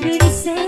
Bisa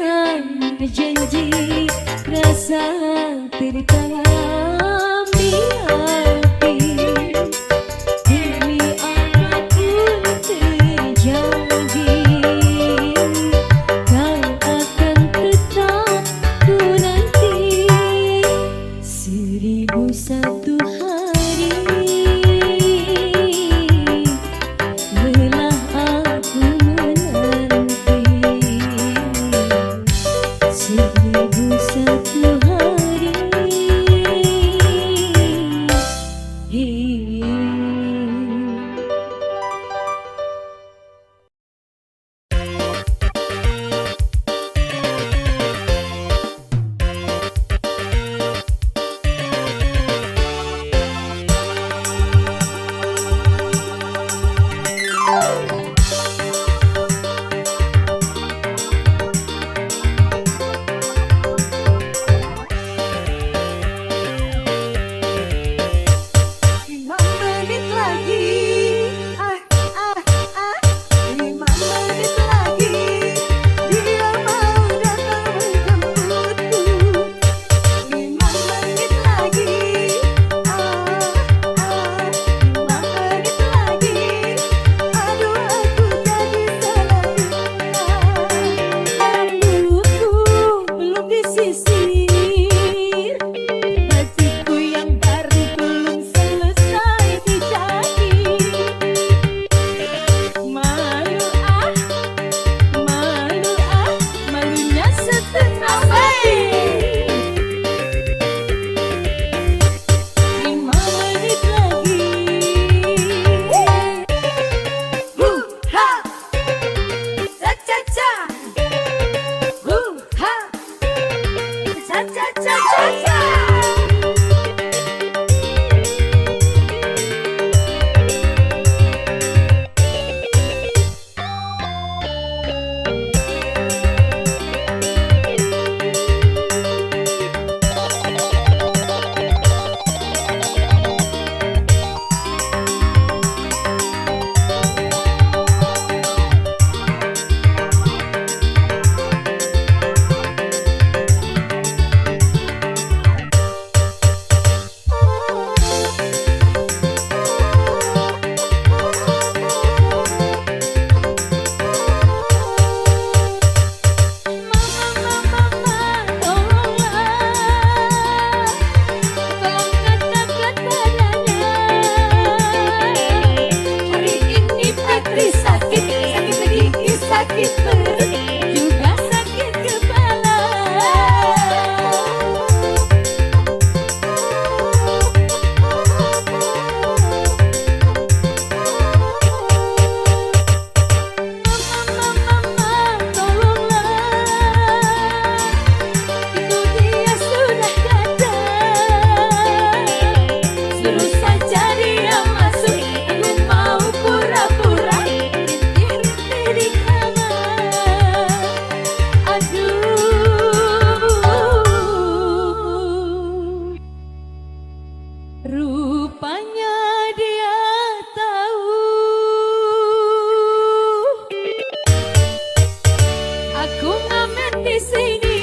Aku ngamen di sini.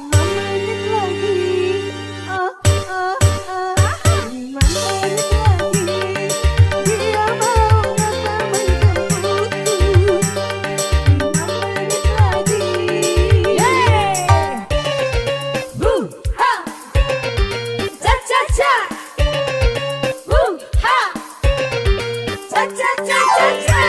5 menit lagi. Oh, oh, oh. 5 menit lagi. Dia mau datang menjemputku. 5 menit lagi. Yeay! Boom, ha! Cha cha cha! Boom, ha! Cha cha cha cha cha!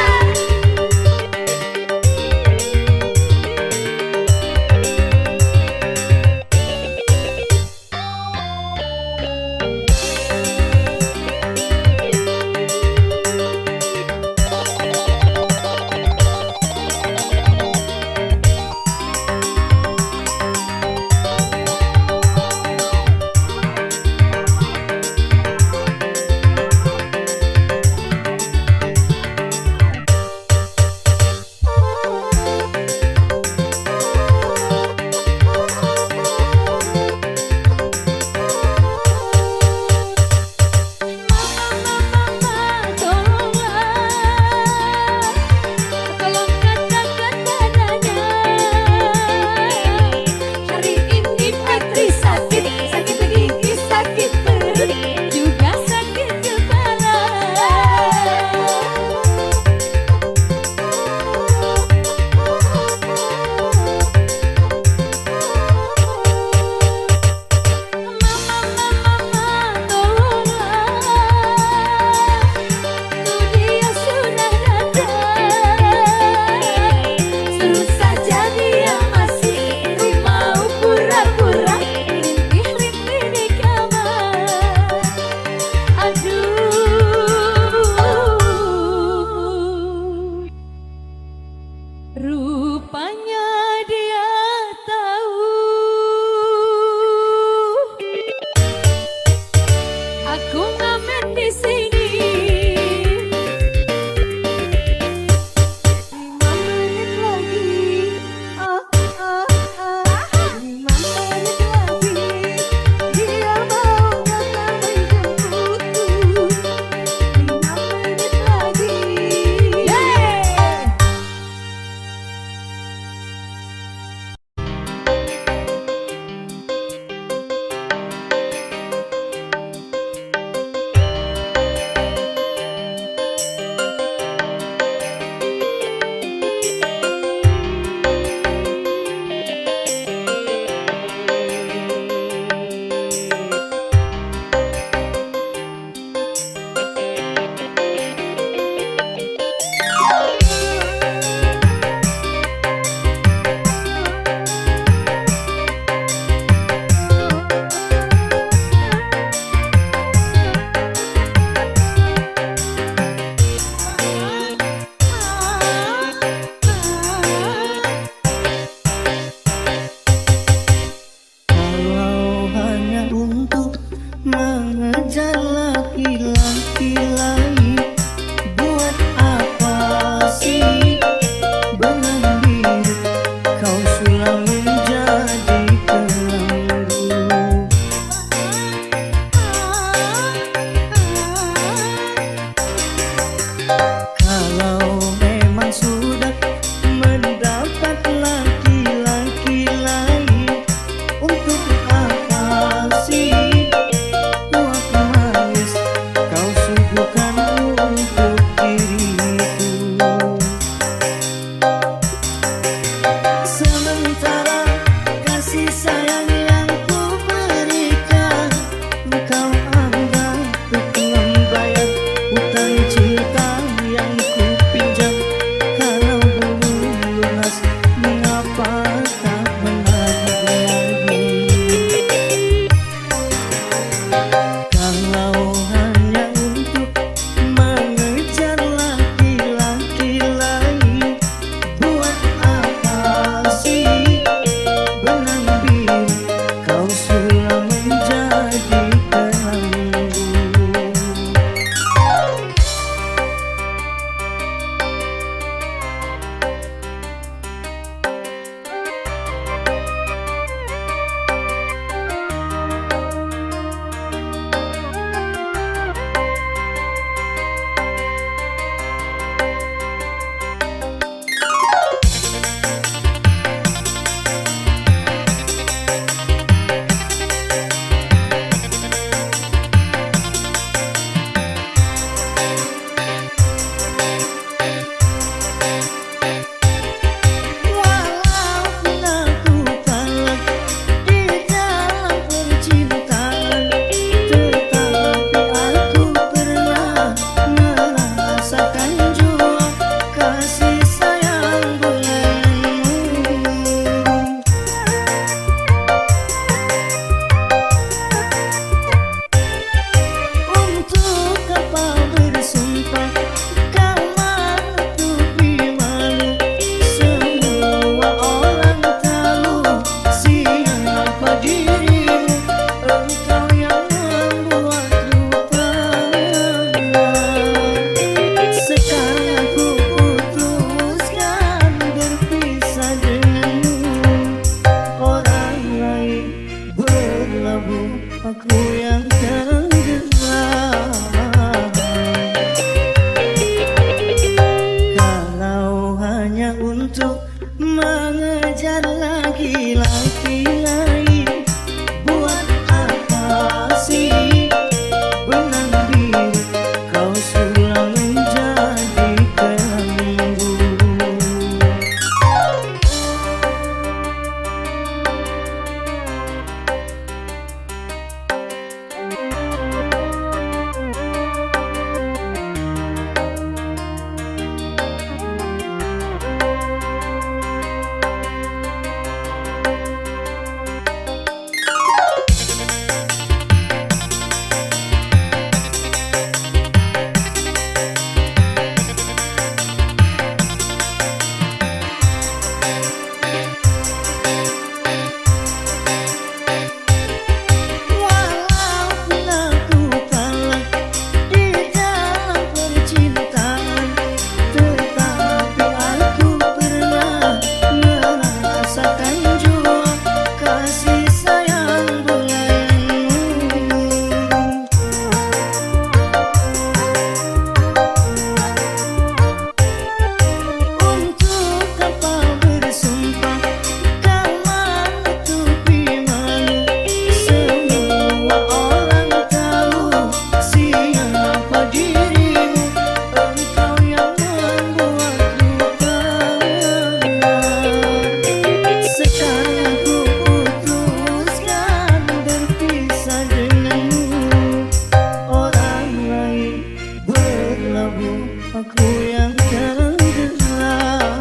yang tenggelam.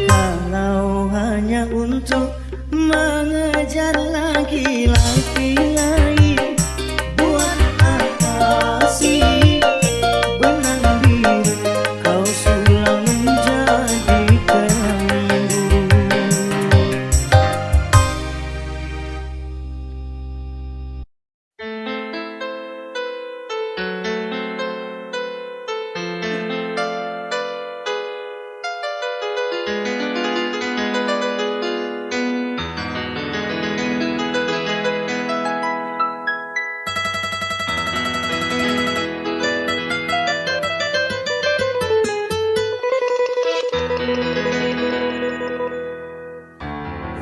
Kalau hanya untuk mengejar laki-laki lain, buat apa sih benang biru kau sulam menjadi kelambu.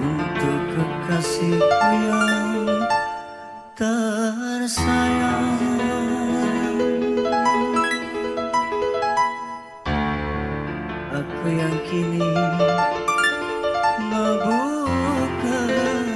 Untuk kekasihku yang tersayang, aku yang kini mabuk kepayang.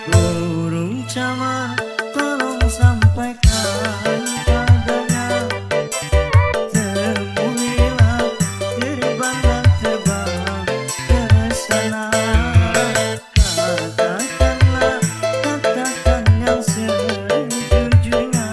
Burung camar, tolong sampaikan padanya, temuilah terbang dan terbang ke sana. Katakanlah, katakan yang sejujurnya,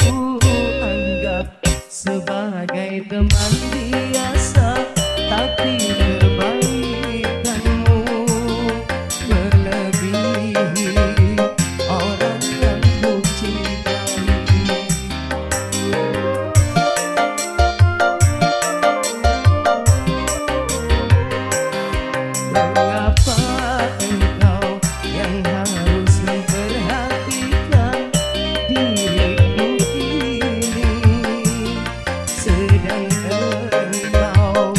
ku anggap sebagai teman biasa, tapi kebaikanmu melebihi orang yang ku cintai. Mengapa engkau yang harus memperhatikan diriku ini, sedang engkau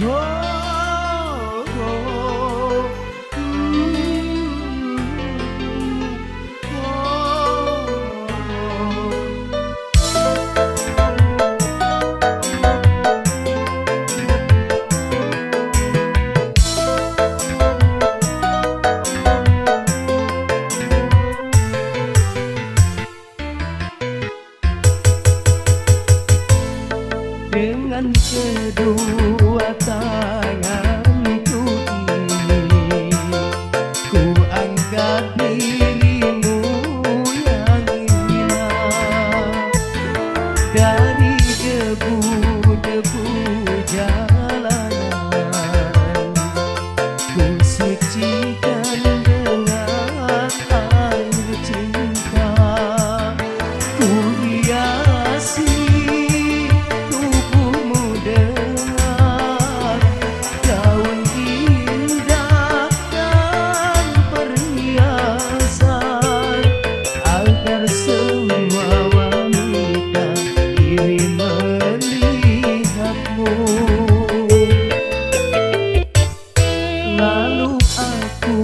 Oh, oh, dengan kedua tanganku ini ku angkat dirimu yang hina dari debu-debu jalanan, ku sucikan dengan air cinta, ku hiasi lalu aku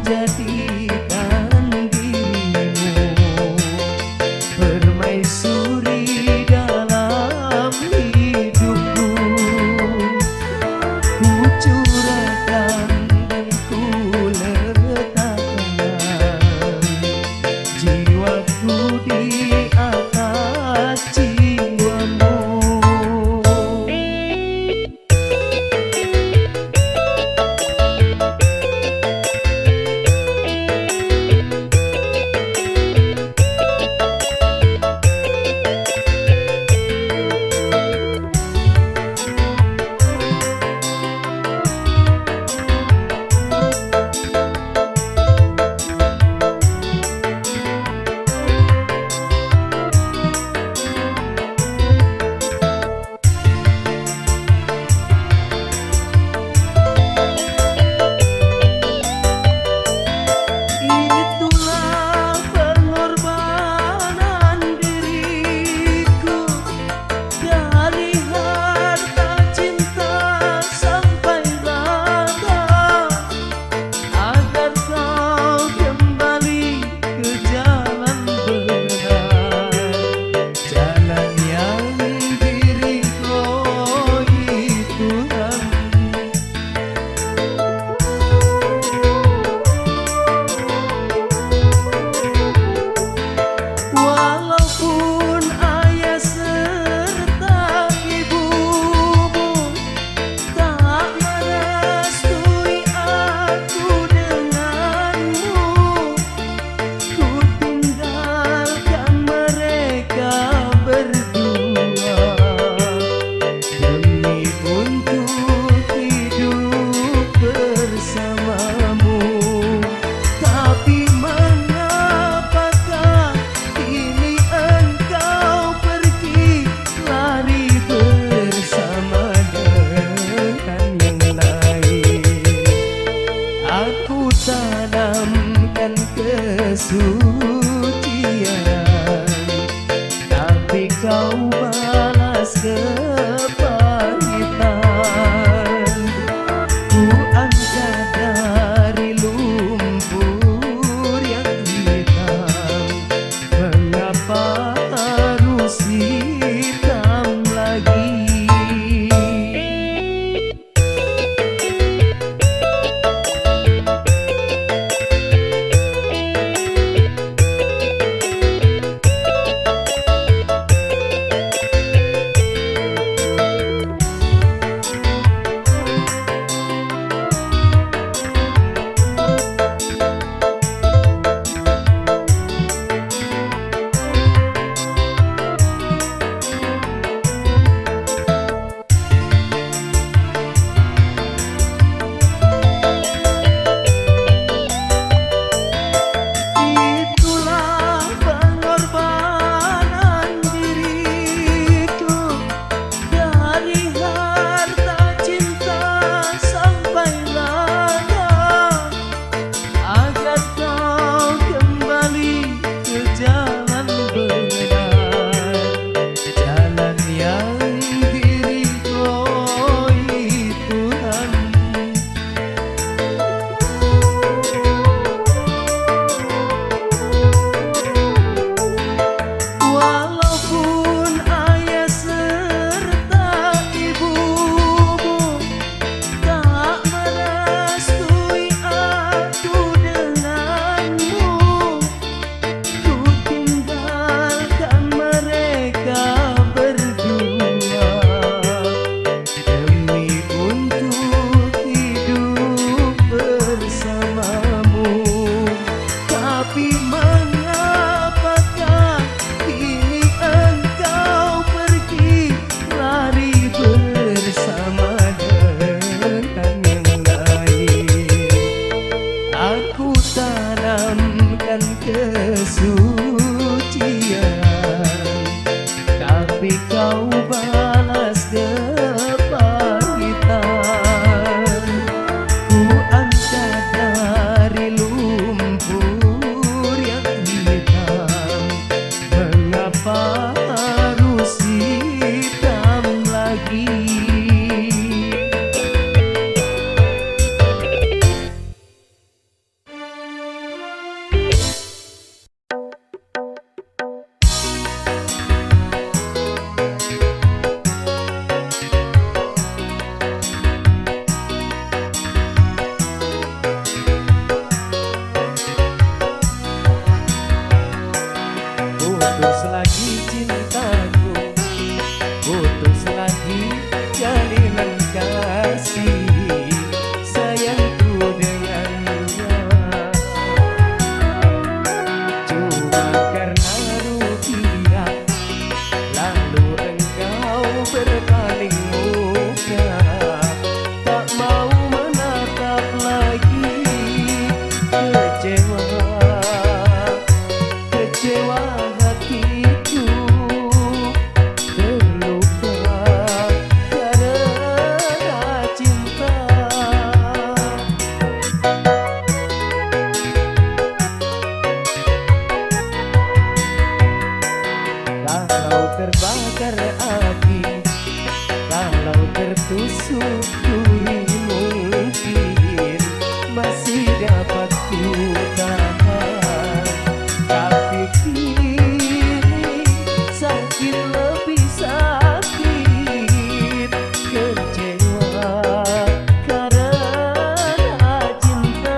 jadikan dirimu permaisuri dalam hidupku, ku curahkan dan ku letakkan jiwaku di atas jiwamu. Tanamkan kesucian, tapi kau balas kepahitan. Ku angkat dari lumpur yang hitam, mengapa harus hitam lagi? duri mungkin masih dapat ku tahan, tapi kini sakit lebih sakit, kecewa karena cinta.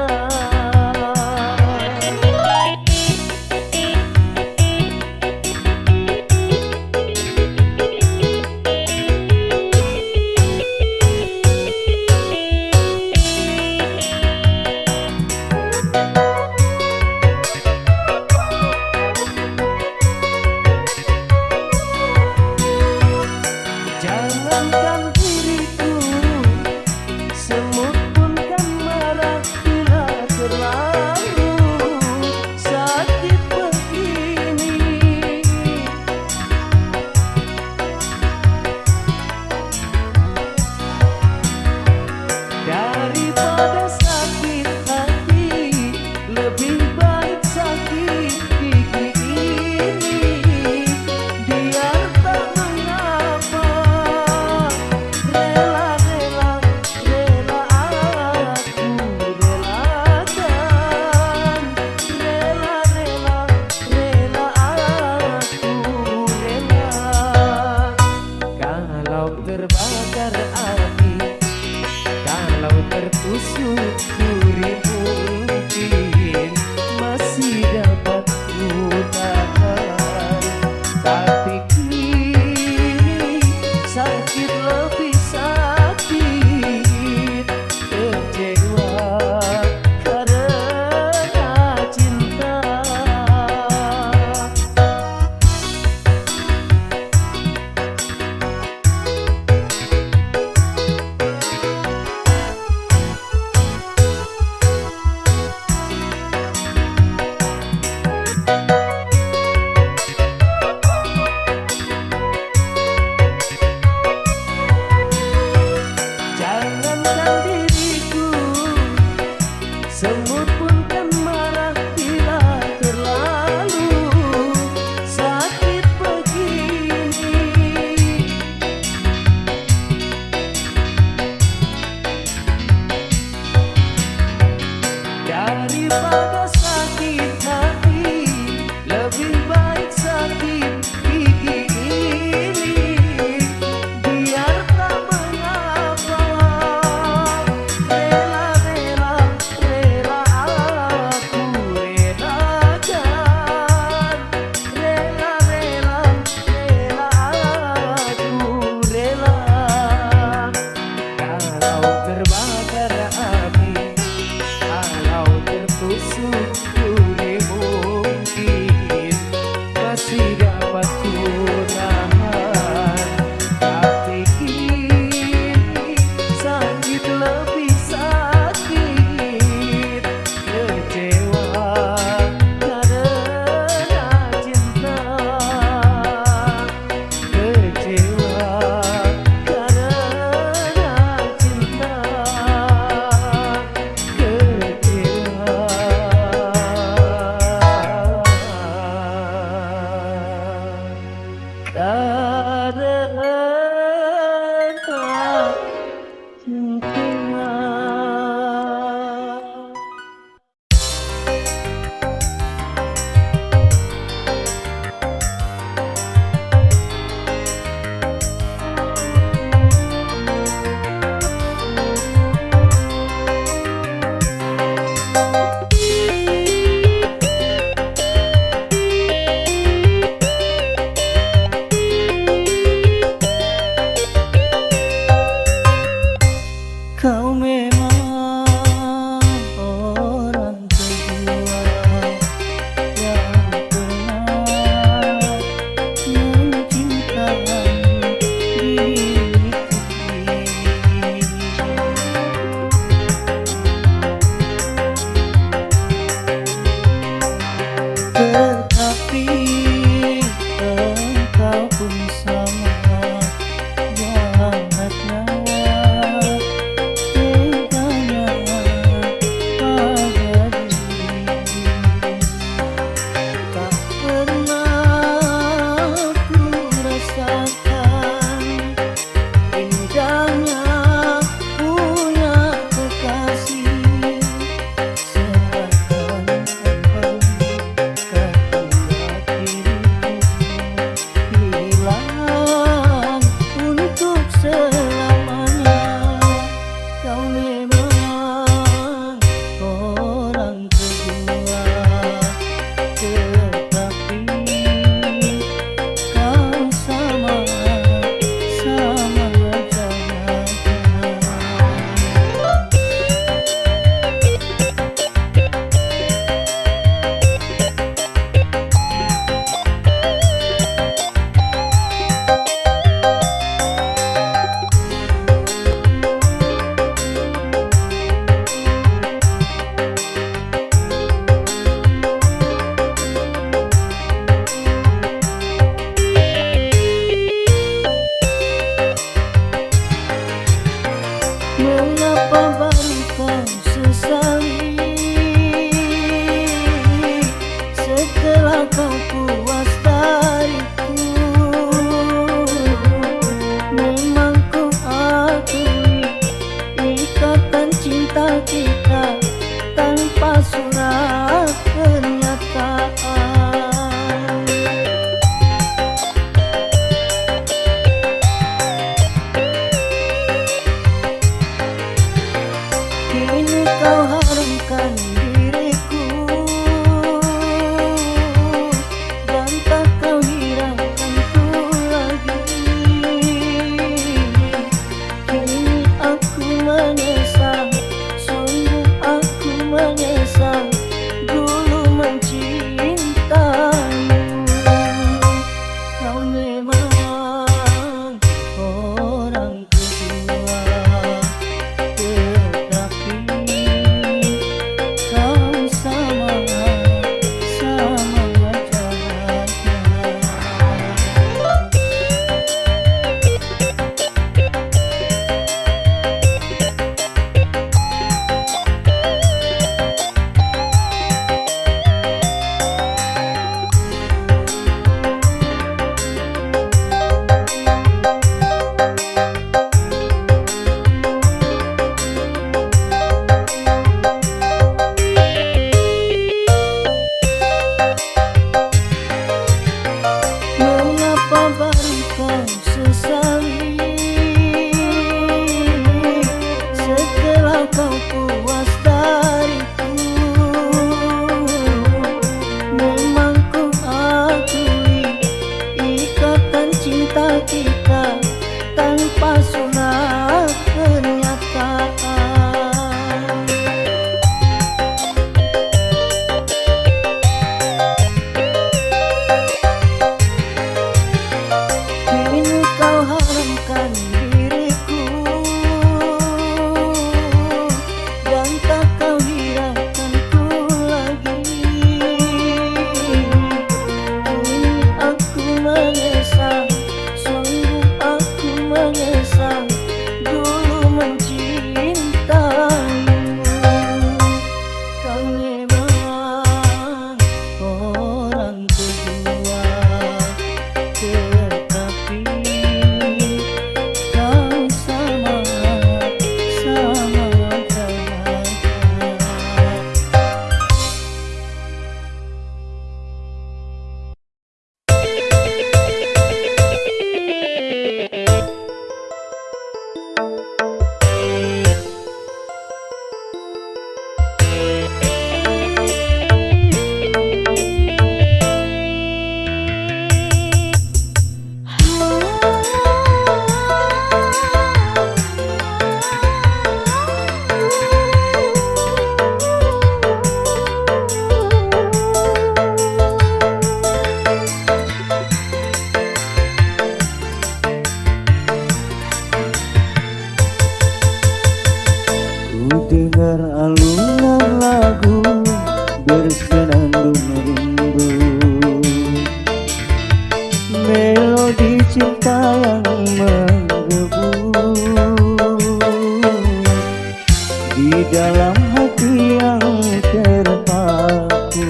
Jangankan diriku, semut pun kan marah bila terlalu sakit begini. Daripada sakit hati, lebih baik sakit gigi ini. Biar tak mengapa, rela-rela, rela aku relakan. Rela-rela, rela aku rela. Kalau terbakar api, kalau tertusuk duri mungkin masih dapat ku tahan, tapi kini sakit lebih sakit, kecewa karena cinta. Jangankan diriku, semut pun kan marah bila terlalu sakit begini. Daripada sakit hati, lebih baik sakit gigi ini. Biar tak mengapa, rela-rela, rela aku relakan. Rela-rela, rela aku rela. Kalau terbakar api, kalau tertusuk duri mungkin masih dapat ku tahan, tapi kini sakit lebih sakit, kecewa karena cinta. Kecewa karena cinta. Mengapa baru kau sesali setelah kau puas dariku? Memang ku akui ikatan cinta kita tanpa surat pernyataan. Kini kau haramkan diriku dan tak kau hiraukanku lagi. Kini aku menyesal, sungguh aku menyesal dulu mencintaimu. Kau memang orang kedua, tetapi kau sama jahatnya. Mengapa baru kau sesali setelah kau puas dariku? Memang ku akui ikatan cinta kita tanpa surat pernyataan. Kini kau haramkan diriku dan tak kau hiraukanku lagi. Kini aku menyesal, sungguh aku menyesal dulu mencintaimu. Kau memang orang kedua, tetapi kau sama jahatnya. Ku dengar alunan lagu bersenandung rindu, melodi cinta yang menggebu di dalam hati yang terpaku.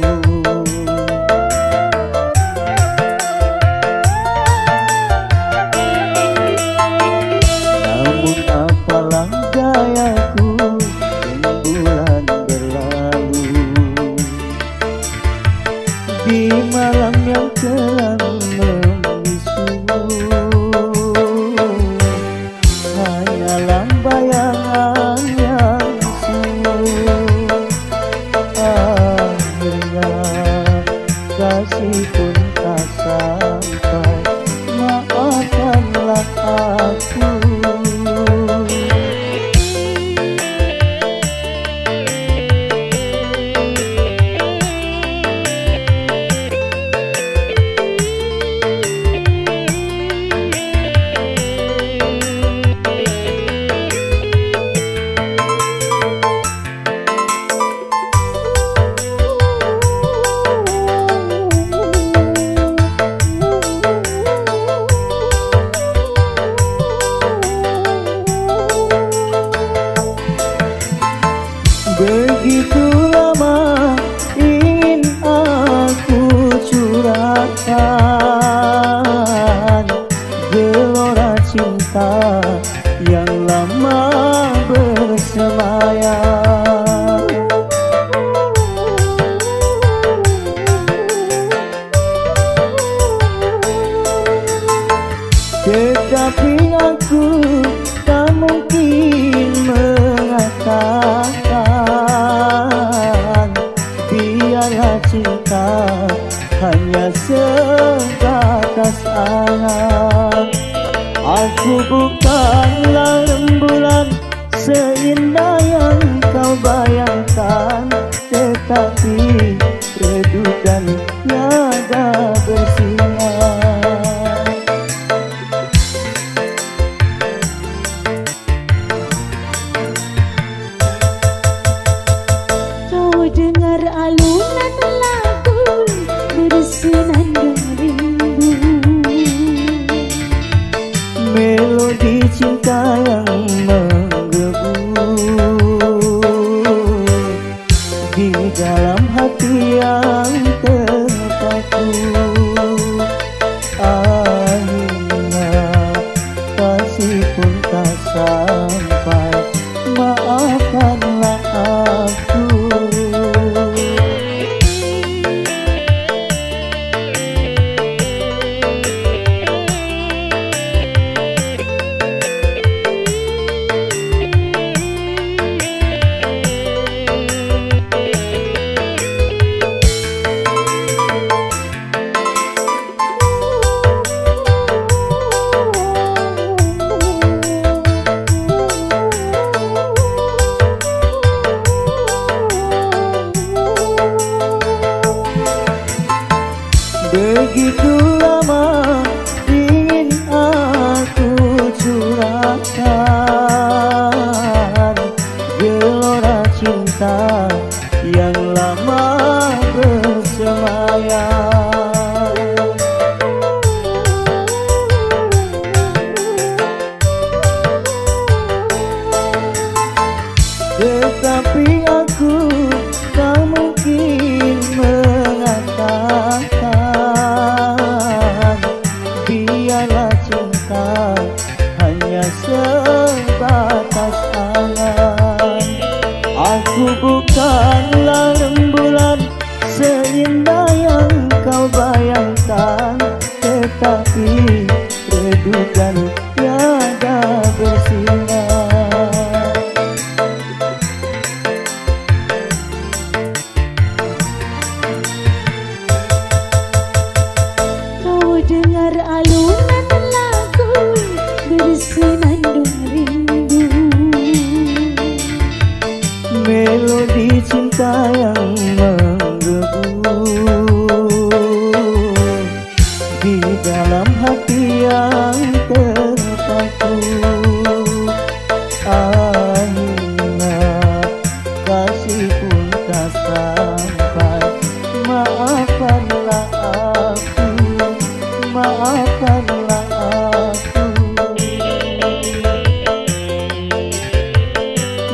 Namun apalah dayaku, rembulan berlalu di malam yang kelam membisu. Hanyalah bayangan yang semu. Akhirnya kasih pun tak sampai, maafkanlah aku. melodi cinta yang menggebu di dalam hati yang terpaku. Akhirnya kasih pun tak sampai. Maafkanlah aku, maafkanlah aku,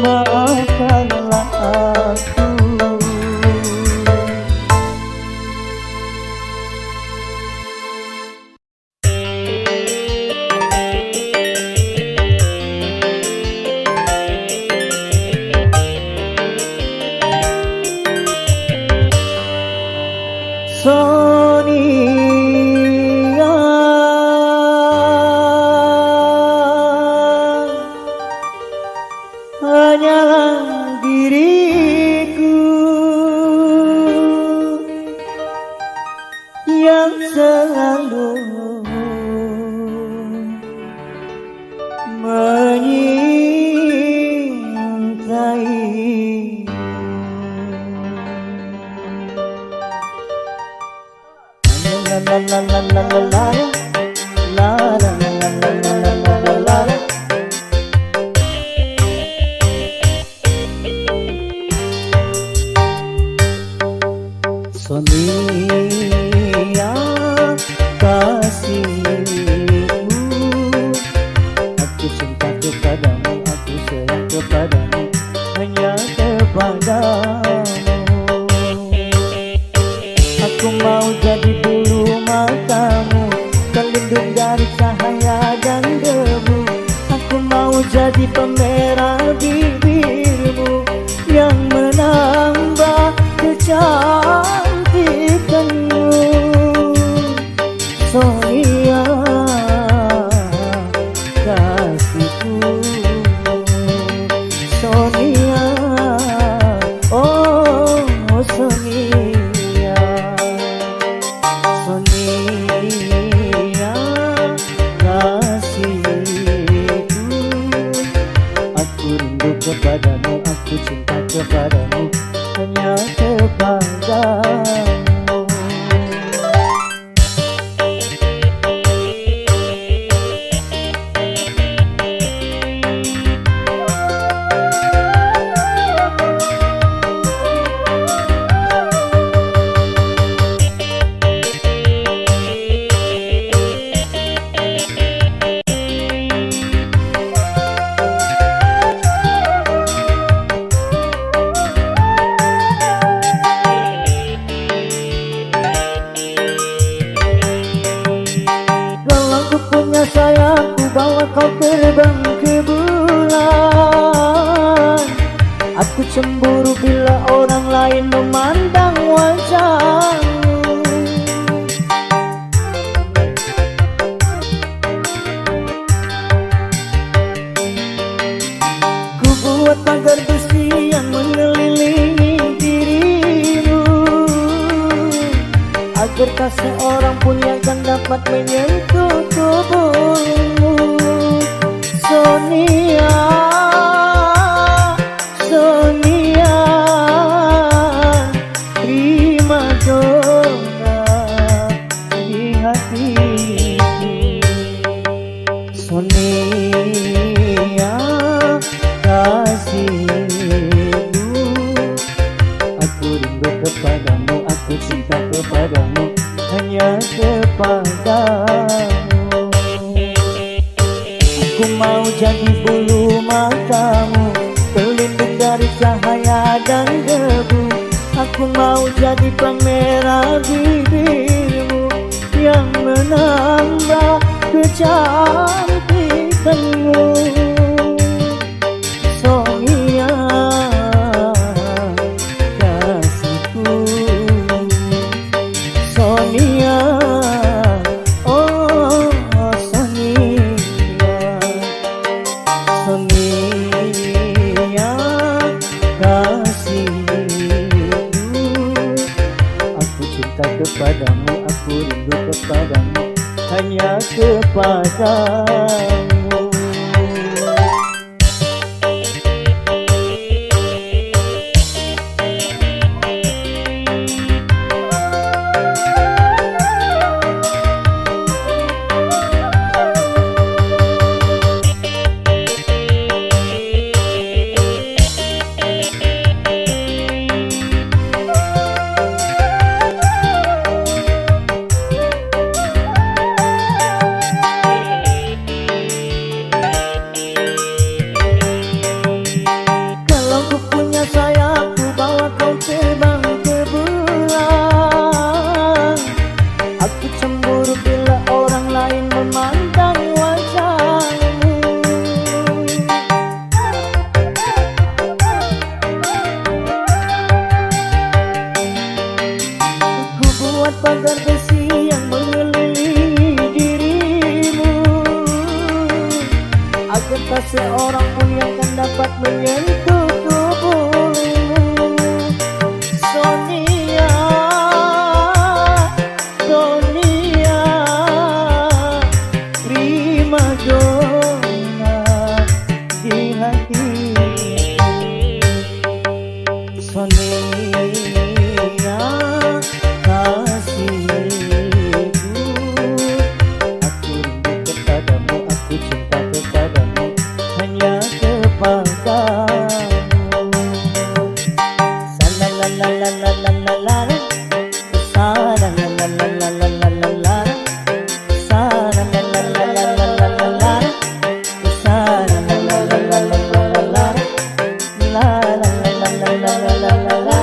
maafkanlah aku. Sonia, hanyalah diriku yang selalu menyintai. La la la la la la la la la la la la la la la. Sonia kasihku, aku cinta kepadamu, aku sayang kepadamu, hanya kepadamu. Aku mau jadi bulu matamu, terlindung dari cahaya dan debu. Aku mau jadi pemerah bibirmu yang menambah kecantikanmu. Sonia kasihku, Sonia, oh Sonia. Sonia kasihku, aku rindu kepadamu, aku cinta kepadamu, hanya kepadamu. Sayangku, bawa kau terbang ke bulan. Aku cemburu bila orang lain memandang wajahmu. Ku buat pagar besi yang mengelilingi dirimu, agar tak seorang pun yang akan dapat menyentuh tubuhmu. Sonia, Sonia, prima donna di hatiku. Sonia kasihku, aku rindu kepadamu, aku cinta kepadamu, hanya kepadamu. Aku mau jadi bulu matamu, terlindung dari cahaya dan debu. Aku mau jadi pemerah bibirmu yang menambah kecantikanmu. Sonia kasihku, Sonia, oh Sonia. Sonia kasihku, aku cinta kepadamu, aku rindu kepadamu, hanya kepadamu. dapat menyentuh tubuhmu. Sonia, Sonia, prima donna di hati. Sonia, kasihku, aku rindu kepadamu, aku cinta kepadamu, hanya kepadamu. Sa-la-la-la-la-la-la-la-la, sa-la-la-la-la-la-la-la-la, sa-la-la-la-la-la-la-la-la, sa-la-la-la-la-la-la-la-la, la-la-la-la-la-la-la-la-la,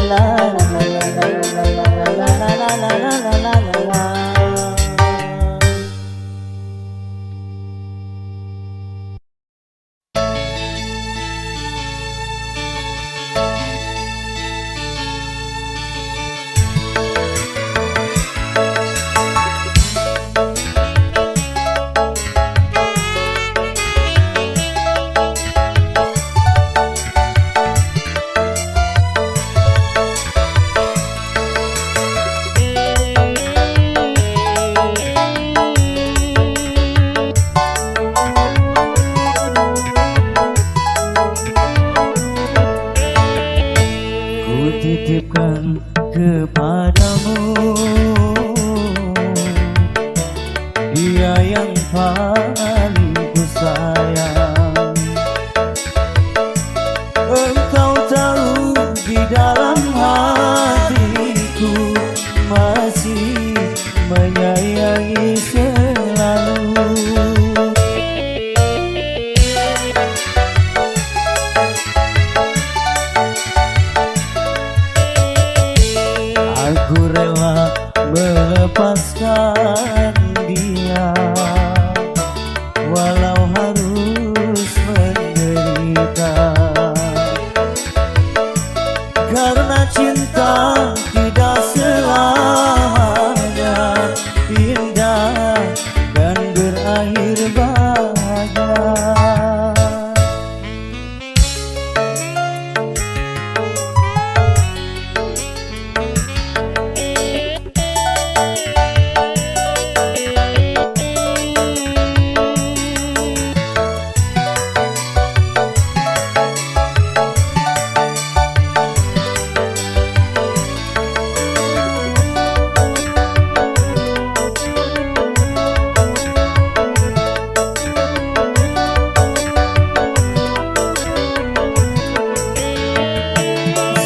la-la-la-la-la-la-la-la-la-la-la-la-la. Ku titipkan kepadamu dia yang paling ku sayang. Engkau tahu di dalam hatiku masih menyayangi selalu. Aku rela melepaskan dia, walau harus menderita. Karena cinta tidak selamanya indah dan berakhir bahagia.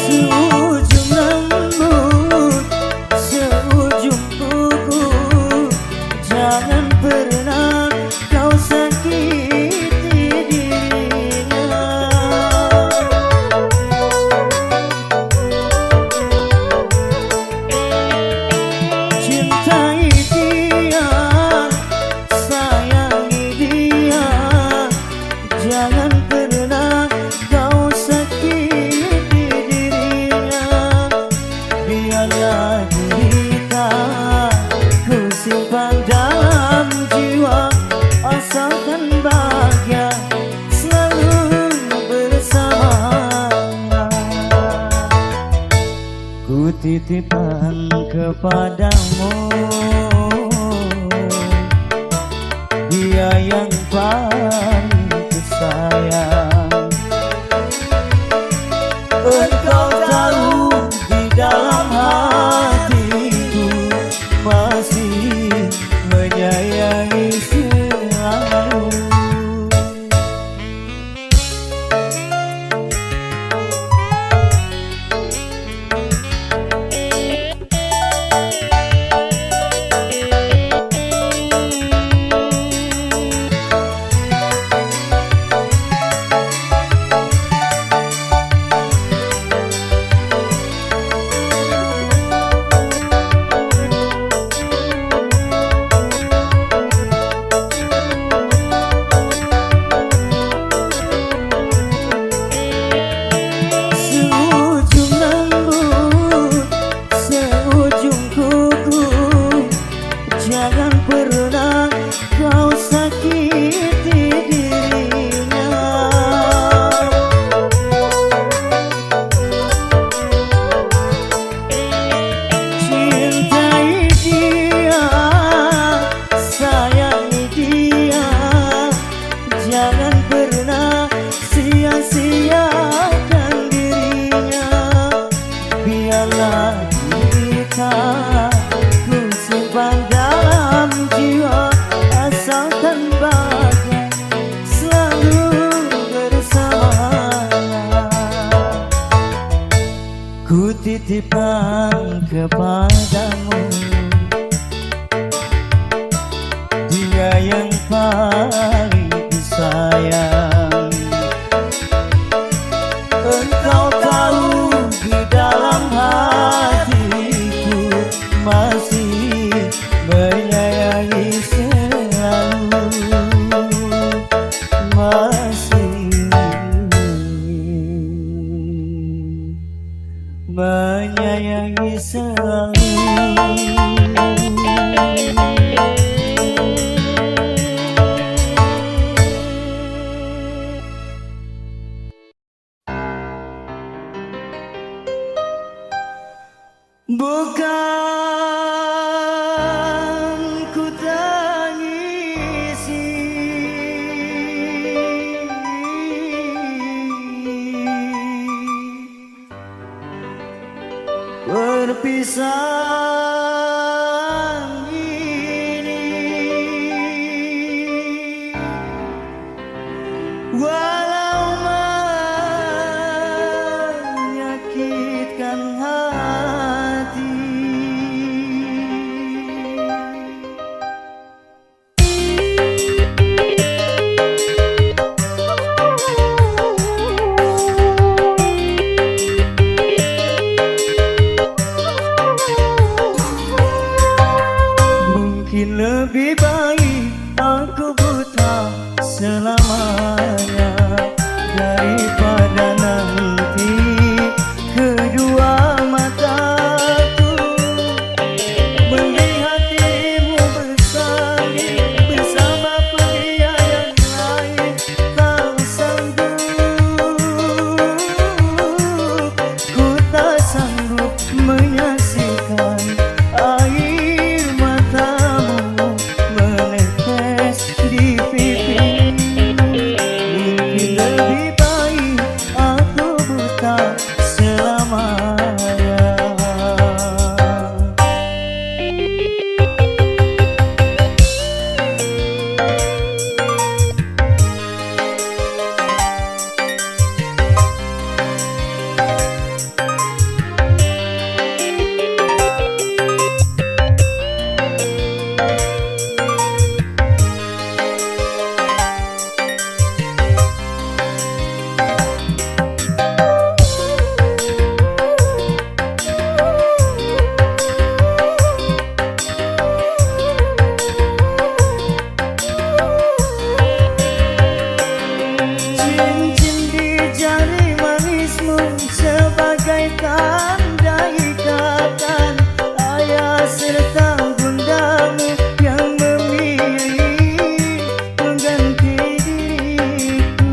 Seujung rambut, seujung kuku, jangan pernah kau sakiti dirinya. Cintai dia, sayangi dia, jangan pernah kau sakiti dirinya. Biarlah derita ku simpan dalam jiwa, asalkan bahagia selalu bersamanya. Ku titipkan kepadamu dia yang paling ku sayang. Engkau tahu di dalam hatiku masih menyayangi selalu. titipkan kepadamu, dia yang paling disayang. Engkau tahu di dalam hatiku masih menyayangi selalu, masih menyayangi selalu. Bukan ku tangisi perpisahan ini, walau menyakitkan hati. Mungkin lebih baik aku buta selamanya daripada nanti kedua mataku melihat dirimu bersanding bersama pria yang lain. Tak sanggup, ku tak sanggup menyaksikan air matamu menetes di pipi. Mungkin lebih baik aku buta selamanya. Cincin di jari manismu sebagai tanda ikatan ayah serta bundamu yang memilih pengganti diriku.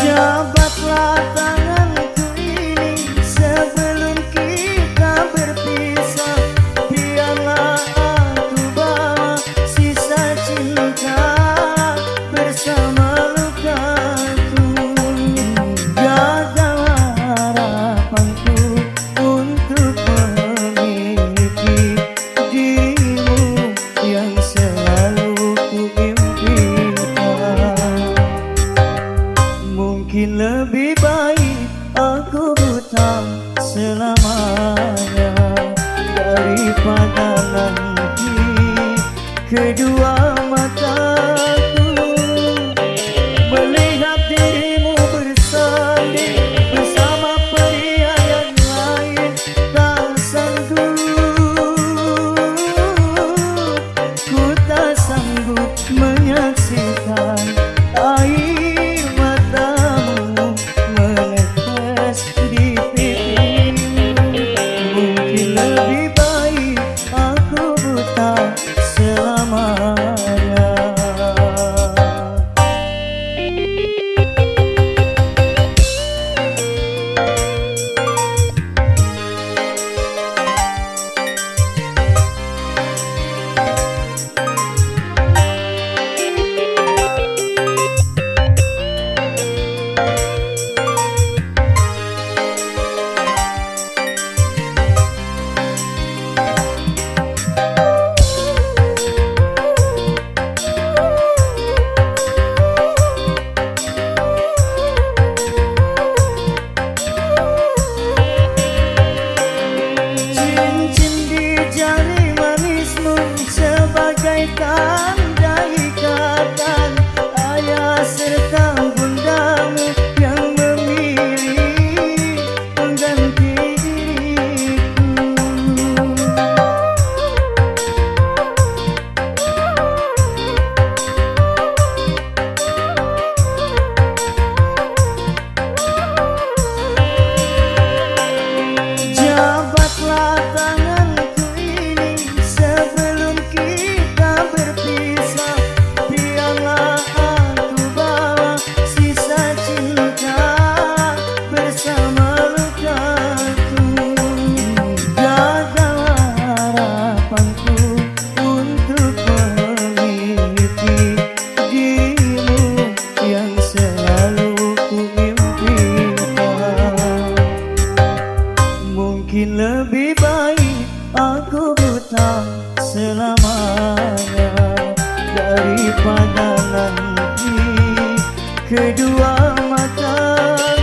Jabatlah tanganku ini sebelum kita berpisah. Biarlah aku bawa sisa cinta bersama lukaku. Gagal harapanku untuk memiliki dirimu yang selalu ku impikan. Mungkin lebih baik aku buta selamanya daripada nanti kedua mataku melihat dirimu bersanding bersama pria yang lain. Tak sanggup, ku tak sanggup menyaksikan air matamu menetes di pipimu. kedua mata